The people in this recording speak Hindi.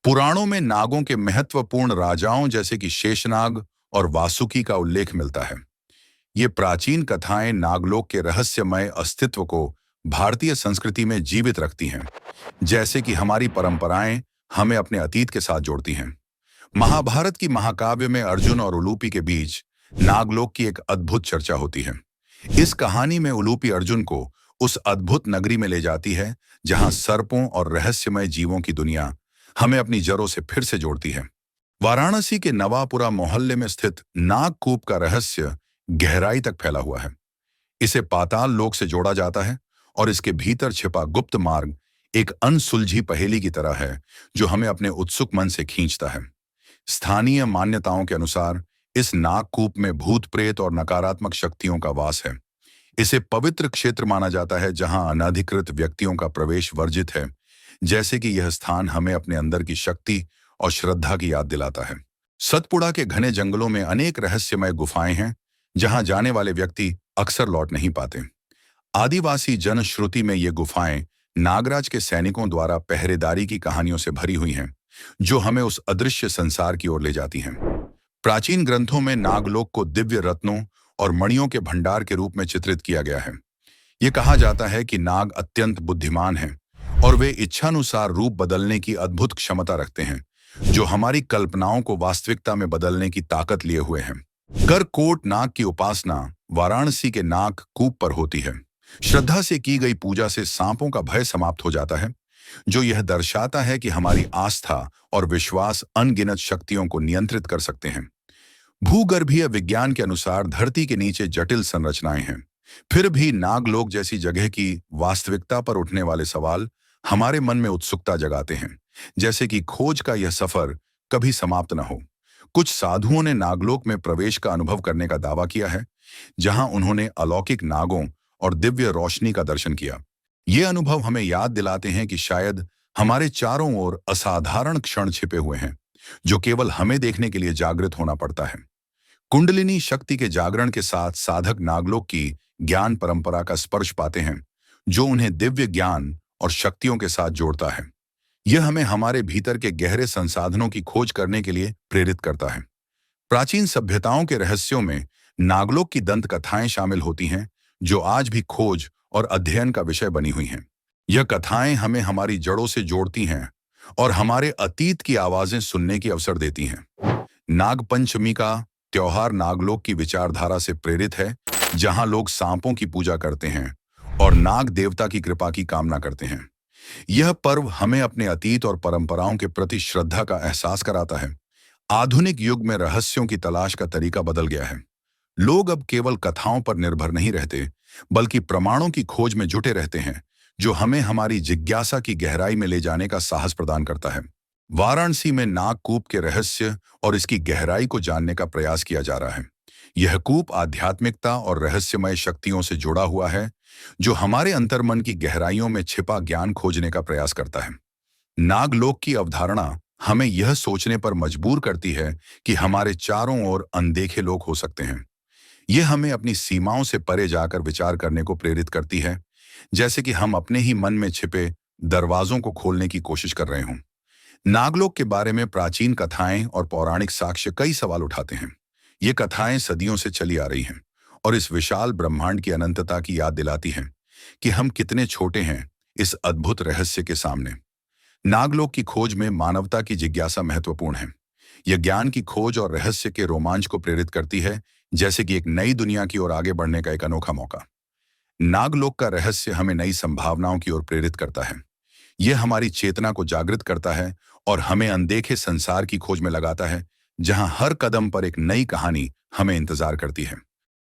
पुराणों में नागों के महत्वपूर्ण राजाओं जैसे कि शेषनाग और वासुकी का उल्लेख मिलता है। ये प्राचीन कथाएं नागलोक के रहस्यमय अस्तित्व को भारतीय संस्कृति में जीवित रखती हैं, जैसे कि हमारी परंपराएं हमें अपने अतीत के साथ जोड़ती हैं। महाभारत की महाकाव्य में अर्जुन और उलूपी के बीच नागलोक की एक अद्भुत चर्चा होती है। इस कहानी में उलूपी अर्जुन को उस अद्भुत नगरी में ले जाती है जहां सर्पों और रहस्यमय जीवों की दुनिया हमें अपनी जड़ों से फिर से जोड़ती है। वाराणसी के नवापुरा मोहल्ले में स्थित नागकूप का रहस्य गहराई तक फैला हुआ है। इसे पाताल लोक से जोड़ा जाता है और इसके भीतर छिपा गुप्त मार्ग एक अनसुलझी पहेली की तरह है जो हमें अपने उत्सुक मन से खींचता है। स्थानीय मान्यताओं के अनुसार इस नागकूप में भूत प्रेत और नकारात्मक शक्तियों का वास है। इसे पवित्र क्षेत्र माना जाता है जहां अनधिकृत व्यक्तियों का प्रवेश वर्जित है, जैसे कि यह स्थान हमें अपने अंदर की शक्ति और श्रद्धा की याद दिलाता है। सतपुड़ा के घने जंगलों में अनेक रहस्यमय गुफाएं हैं जहां जाने वाले व्यक्ति अक्सर लौट नहीं पाते। आदिवासी जनश्रुति में ये गुफाएं नागराज के सैनिकों द्वारा पहरेदारी की कहानियों से भरी हुई हैं, जो हमें उस अदृश्य संसार की ओर ले जाती हैं। प्राचीन ग्रंथों में नागलोक को दिव्य रत्नों और मणियों के भंडार के रूप में चित्रित किया गया है। ये कहा जाता है कि नाग अत्यंत बुद्धिमान हैं और वे इच्छानुसार रूप बदलने की अद्भुत क्षमता रखते हैं, जो हमारी कल्पनाओं को वास्तविकता में बदलने की ताकत लिए हुए हैं। करकोट नाग की उपासना वाराणसी के नाग कूप पर होती है। श्रद्धा से की गई पूजा से सांपों का भय समाप्त हो जाता है, जो यह दर्शाता है कि हमारी आस्था और विश्वास अनगिनत शक्तियों को नियंत्रित कर सकते हैं। भूगर्भीय विज्ञान के अनुसार धरती के नीचे जटिल संरचनाएं हैं, फिर भी नागलोक जैसी जगह की वास्तविकता पर उठने वाले सवाल हमारे मन में उत्सुकता जगाते हैं, जैसे कि खोज का यह सफर कभी समाप्त न हो। कुछ साधुओं ने नागलोक में प्रवेश का अनुभव करने का दावा किया है, जहां उन्होंने अलौकिक नागों और दिव्य रोशनी का दर्शन किया। ये अनुभव हमें याद दिलाते हैं कि शायद हमारे चारों ओर असाधारण क्षण छिपे हुए हैं, जो केवल हमें देखने के लिए जागृत होना पड़ता है। कुंडलिनी शक्ति के जागरण के साथ साधक नागलोक की ज्ञान परंपरा का स्पर्श पाते हैं, जो उन्हें दिव्य ज्ञान और शक्तियों के साथ जोड़ता है। यह हमें हमारे भीतर के गहरे संसाधनों की खोज करने के लिए प्रेरित करता है। प्राचीन सभ्यताओं के रहस्यों में नागलोक की दंत कथाएं शामिल होती हैं, जो आज भी खोज और अध्ययन का विषय बनी हुई हैं। यह कथाएं हमें हमारी जड़ों से जोड़ती हैं और हमारे अतीत की आवाजें सुनने की अवसर देती हैं। नागपंचमी का त्योहार नागलोक की विचारधारा से प्रेरित है, जहां लोग सांपों की पूजा करते हैं और नाग देवता की कृपा की कामना करते हैं। यह पर्व हमें अपने अतीत और परंपराओं के प्रति श्रद्धा का एहसास कराता है। आधुनिक युग में रहस्यों की तलाश का तरीका बदल गया है। लोग अब केवल कथाओं पर निर्भर नहीं रहते, बल्कि प्रमाणों की खोज में जुटे रहते हैं, जो हमें हमारी जिज्ञासा की गहराई में ले जाने का साहस प्रदान करता है। वाराणसी में नागकूप के रहस्य और इसकी गहराई को जानने का प्रयास किया जा रहा है। यह कूप आध्यात्मिकता और रहस्यमय शक्तियों से जुड़ा हुआ है, जो हमारे अंतर्मन की गहराइयों में छिपा ज्ञान खोजने का प्रयास करता है। नागलोक की अवधारणा हमें यह सोचने पर मजबूर करती है कि हमारे चारों ओर अनदेखे लोग हो सकते हैं। यह हमें अपनी सीमाओं से परे जाकर विचार करने को प्रेरित करती है, जैसे कि हम अपने ही मन में छिपे दरवाजों को खोलने की कोशिश कर रहे हों। नागलोक के बारे में प्राचीन कथाएं और पौराणिक साक्ष्य कई सवाल उठाते हैं। ये कथाएं सदियों से चली आ रही हैं और इस विशाल ब्रह्मांड की अनंतता की याद दिलाती हैं कि हम कितने छोटे हैं इस अद्भुत रहस्य के सामने। नागलोक की खोज में मानवता की जिज्ञासा महत्वपूर्ण है। यह ज्ञान की खोज और रहस्य के रोमांच को प्रेरित करती है, जैसे कि एक नई दुनिया की ओर आगे बढ़ने का एक अनोखा मौका। नागलोक का रहस्य हमें नई संभावनाओं की ओर प्रेरित करता है। यह हमारी चेतना को जागृत करता है और हमें अनदेखे संसार की खोज में लगाता है, जहां हर कदम पर एक नई कहानी हमें इंतजार करती है।